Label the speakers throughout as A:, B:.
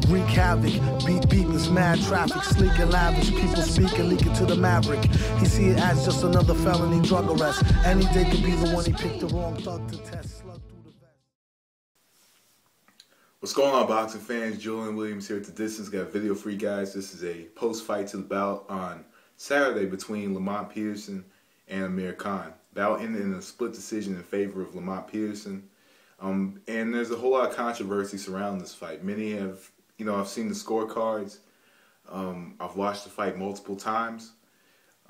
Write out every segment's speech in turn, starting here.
A: wreak havoc. Beat this mad traffic, sleek and lavish. People speak and leak it to the maverick. He see it as just another felony drug arrest. Any day could be the one he picked the wrong thug to test. Slug through the vest.
B: What's going on, boxing fans? Julian Williams here at the distance. Got a video for you guys. This is a post-fight to the bout on Saturday between Lamont Peterson and Amir Khan. Bout ended in a split decision in favor of Lamont Peterson. And there's a whole lot of controversy surrounding this fight. Many have, I've seen the scorecards. I've watched the fight multiple times.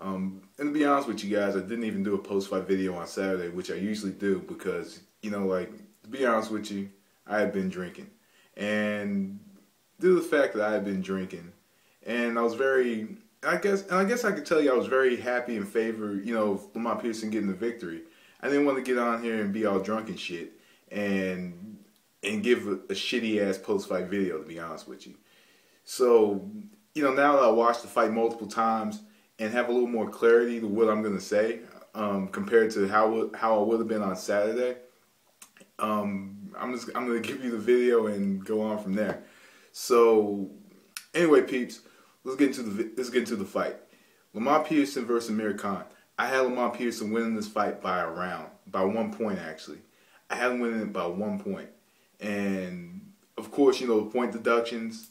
B: And to be honest with you guys, I didn't even do a post-fight video on Saturday, which I usually do because, to be honest with you, I had been drinking. And due to the fact that I had been drinking, and I was I guess I could tell you I was very happy in favor, of Lamont Peterson getting the victory. I didn't want to get on here and be all drunk and shit and give a shitty ass post-fight video, to be honest with you. So, now that I watched the fight multiple times and have a little more clarity to what I'm gonna say, compared to how I would have been on Saturday, I'm gonna give you the video and go on from there. So anyway, peeps, let's get into the fight. Lamont Peterson versus Amir Khan. I had Lamont Peterson winning this fight by 1 point actually. I had him winning it by 1 point, and of course, the point deductions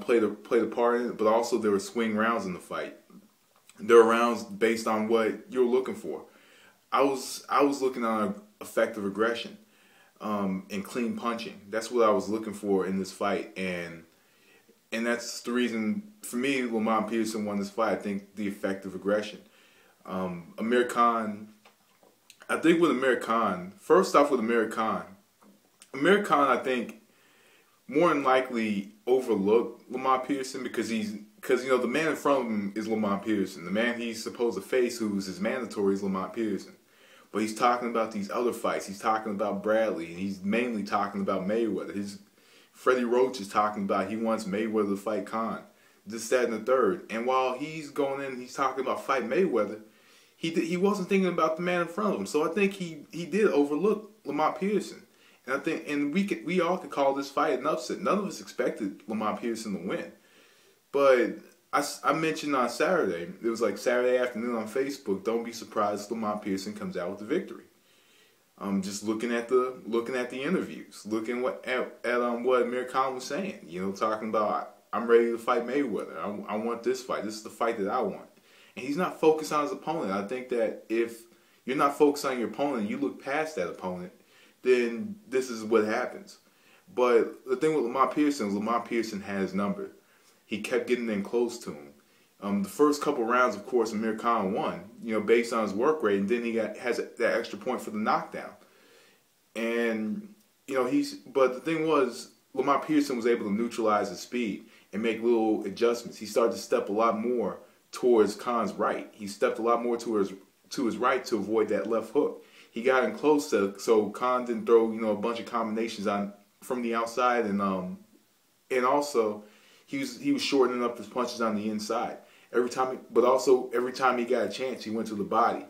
B: played a part in it, but also there were swing rounds in the fight. There were rounds based on what you're looking for. I was looking on effective aggression. And clean punching. That's what I was looking for in this fight, and that's the reason for me Lamont Peterson won this fight. I think the effective aggression. Amir Khan. I think with Amir Khan, first off with Amir Khan, I think more than likely overlooked Lamont Peterson because the man in front of him is Lamont Peterson. The man he's supposed to face, who's his mandatory, is Lamont Peterson. But he's talking about these other fights. He's talking about Bradley, and he's mainly talking about Mayweather. Freddie Roach is talking about he wants Mayweather to fight Khan. This, that, and the third. And while he's going in, he's talking about fight Mayweather, he wasn't thinking about the man in front of him. So I think he did overlook Lamont Peterson. And I think, we all could call this fight an upset. None of us expected Lamont Peterson to win. But I mentioned on Saturday, it was like Saturday afternoon on Facebook, don't be surprised if Lamont Peterson comes out with the victory. Just looking at the interviews, looking at what Amir Khan was saying, talking about, I'm ready to fight Mayweather. I want this fight. This is the fight that I want. And he's not focused on his opponent. I think that if you're not focused on your opponent and you look past that opponent, then this is what happens. But the thing with Lamont Peterson is Lamont Peterson had his number. He kept getting in close to him. The first couple rounds, of course, Amir Khan won, based on his work rate, and then he has that extra point for the knockdown. And but the thing was, Lamont Peterson was able to neutralize his speed and make little adjustments. He started to step a lot more towards Khan's right. He stepped a lot more to his right to avoid that left hook. He got in close so Khan didn't throw a bunch of combinations from the outside, and also he was shortening up his punches on the inside. Every time he got a chance, he went to the body.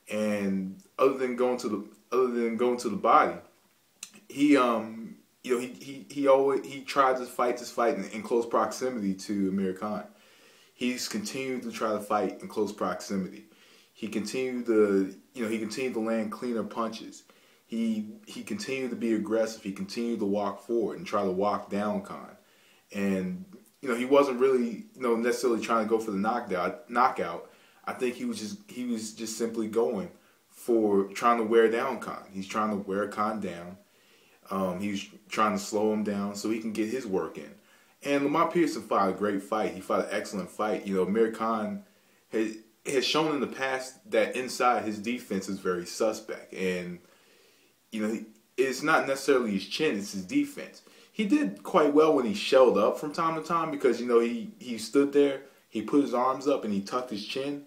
B: And other than going to the body, he tried to fight this fight in close proximity to Amir Khan. He's continued to try to fight in close proximity. He continued to land cleaner punches. He continued to be aggressive. He continued to walk forward and try to walk down Khan. And he wasn't really necessarily trying to go for the knockout. I think he was just simply going for trying to wear down Khan. He's trying to wear Khan down. He's trying to slow him down so he can get his work in. And Lamont Peterson fought a great fight. He fought an excellent fight. Amir Khan has shown in the past that inside his defense is very suspect. And it's not necessarily his chin, it's his defense. He did quite well when he shelled up from time to time because, he stood there, he put his arms up, and he tucked his chin,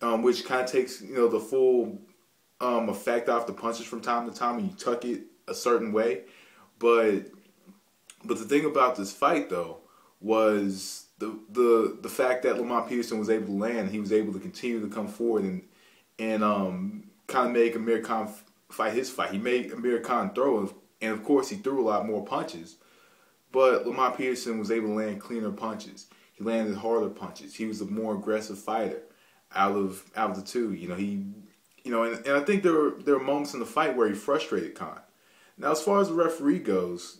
B: which kind of takes, the full effect off the punches from time to time when you tuck it a certain way. But the thing about this fight, though, was the fact that Lamont Peterson was able to land. He was able to continue to come forward and kind of make Amir Khan fight his fight. He made Amir Khan throw, and of course he threw a lot more punches. But Lamont Peterson was able to land cleaner punches. He landed harder punches. He was a more aggressive fighter out of the two. And I think there were moments in the fight where he frustrated Khan. Now, as far as the referee goes,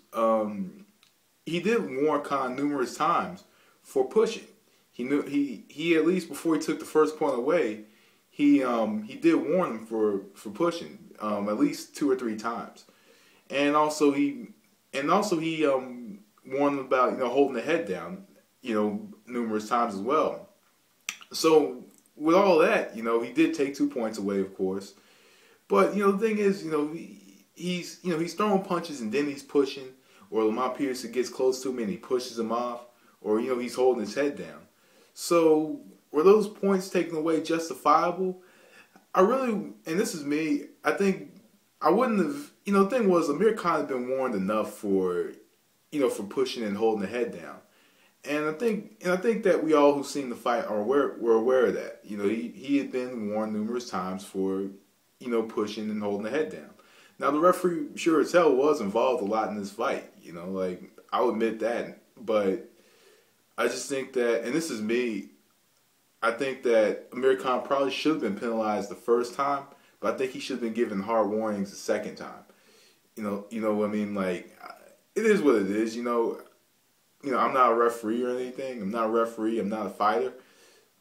B: he did warn Khan numerous times for pushing. He at least before he took the first point away, he did warn him for pushing at least 2 or 3 times, and also he warned him about holding the head down numerous times as well. So with all that, he did take 2 points away, of course, but the thing is, he's throwing punches and then he's pushing, or Lamont Peterson gets close to him and he pushes him off, or he's holding his head down. So were those points taken away justifiable? And this is me, I think I wouldn't have, the thing was Amir Khan had been warned enough for pushing and holding the head down. And I think that we all who've seen the fight were aware of that. He had been warned numerous times for, pushing and holding the head down. Now the referee sure as hell was involved a lot in this fight, I'll admit that, but I just think that, and this is me, I think that Amir Khan probably should have been penalized the first time, but I think he should have been given hard warnings the second time. What I mean? Like, it is what it is. I'm not a referee or anything. I'm not a referee. I'm not a fighter.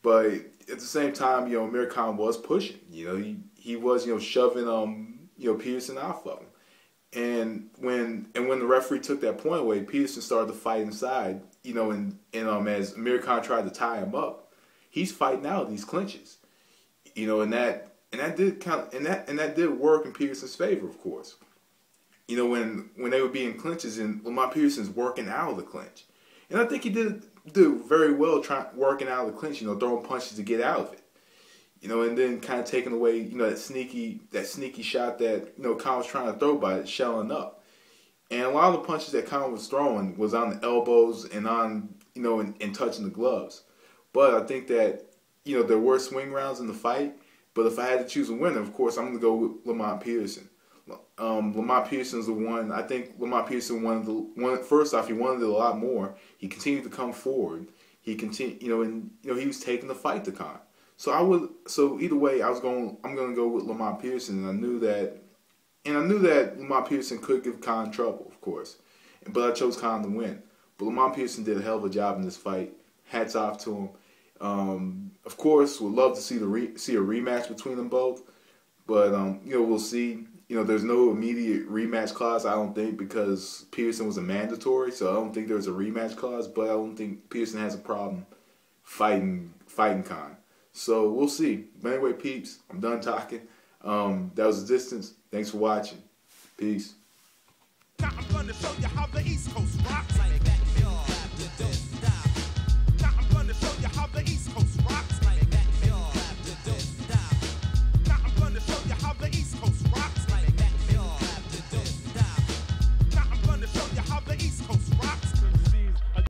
B: But at the same time, Amir Khan was pushing. He was shoving Peterson off of him. And when the referee took that point away, Peterson started to fight inside. As Amir Khan tried to tie him up, he's fighting out of these clinches. And that did work in Peterson's favor, of course. When they would be in clinches and Lamont Peterson's working out of the clinch. And I think he did very well working out of the clinch, throwing punches to get out of it. And then kind of taking away, that sneaky shot that, Khan was trying to throw by shelling up. And a lot of the punches that Khan was throwing was on the elbows and on, and touching the gloves. But I think that, there were swing rounds in the fight. But if I had to choose a winner, of course, I'm going to go with Lamont Peterson. Lamont Peterson's the one. I think Lamont Peterson first off, he wanted it a lot more. He continued to come forward. He continued, he was taking the fight to Khan. So either way, I'm going to go with Lamont Peterson, and I knew that Lamont Peterson could give Khan trouble, of course. But I chose Khan to win. But Lamont Peterson did a hell of a job in this fight. Hats off to him. Of course, would love to see a rematch between them both. But we'll see. There's no immediate rematch clause, I don't think, because Peterson was a mandatory, so I don't think there's a rematch clause. But I don't think Peterson has a problem fighting Khan. So we'll see. But anyway, peeps, I'm done talking. That was The Distance. Thanks for watching. Peace.
C: Now I'm gonna show you how the East Coast rocks.